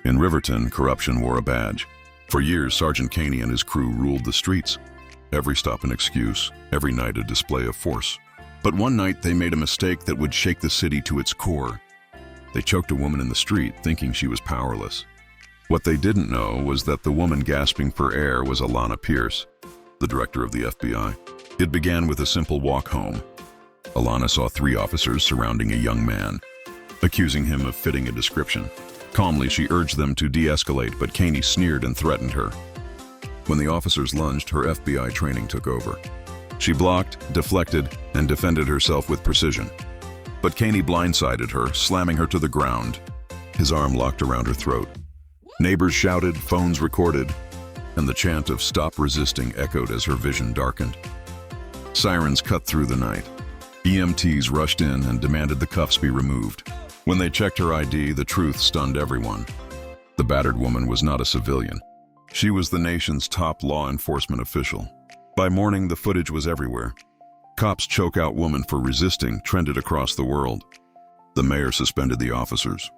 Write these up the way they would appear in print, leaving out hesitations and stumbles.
In Riverton, corruption wore a badge. For years, Sergeant Kaine and his crew ruled the streets. Every stop an excuse, every night a display of force. But one night they made a mistake that would shake the city to its core. They choked a woman in the street, thinking she was powerless. What they didn't know was that the woman gasping for air was Alana Pierce, the director of the FBI. It began with a simple walk home. Alana saw 3 officers surrounding a young man, accusing him of fitting a description. Calmly, she urged them to de-escalate, but Kaine sneered and threatened her. When the officers lunged, her FBI training took over. She blocked, deflected, and defended herself with precision. But Kaine blindsided her, slamming her to the ground. His arm locked around her throat. Neighbors shouted, phones recorded, and the chant of "Stop resisting" echoed as her vision darkened. Sirens cut through the night. EMTs rushed in and demanded the cuffs be removed. When they checked her ID, the truth stunned everyone. The battered woman was not a civilian. She was the nation's top law enforcement official. By morning, the footage was everywhere. Cops choke out woman for resisting trended across the world. The mayor suspended the officers.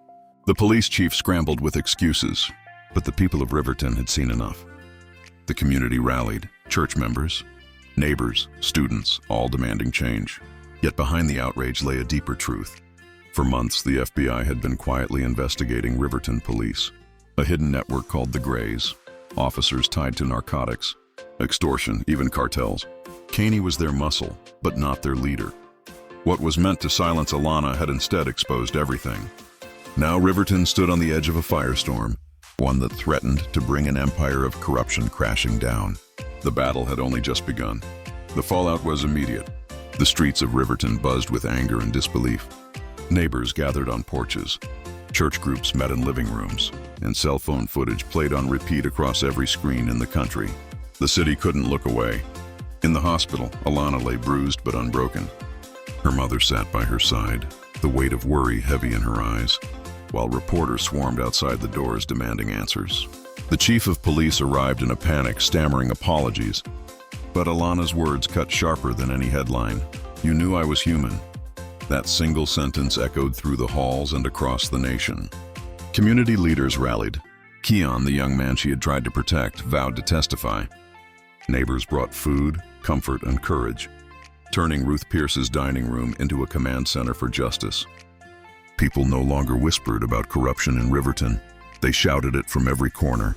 The police chief scrambled with excuses, but the people of Riverton had seen enough. The community rallied, church members, neighbors, students, all demanding change. Yet behind the outrage lay a deeper truth. For months, the FBI had been quietly investigating Riverton Police, a hidden network called the Greys, officers tied to narcotics, extortion, even cartels. Kaine was their muscle, but not their leader. What was meant to silence Alana had instead exposed everything. Now Riverton stood on the edge of a firestorm, one that threatened to bring an empire of corruption crashing down. The battle had only just begun. The fallout was immediate. The streets of Riverton buzzed with anger and disbelief. Neighbors gathered on porches. Church groups met in living rooms, and cell phone footage played on repeat across every screen in the country. The city couldn't look away. In the hospital, Alana lay bruised but unbroken. Her mother sat by her side, the weight of worry heavy in her eyes, while reporters swarmed outside the doors demanding answers. The chief of police arrived in a panic, stammering apologies. But Alana's words cut sharper than any headline. "You knew I was human." That single sentence echoed through the halls and across the nation. Community leaders rallied. Kaine, the young man she had tried to protect, vowed to testify. Neighbors brought food, comfort, and courage, turning Ruth Pierce's dining room into a command center for justice. People no longer whispered about corruption in Riverton. They shouted it from every corner.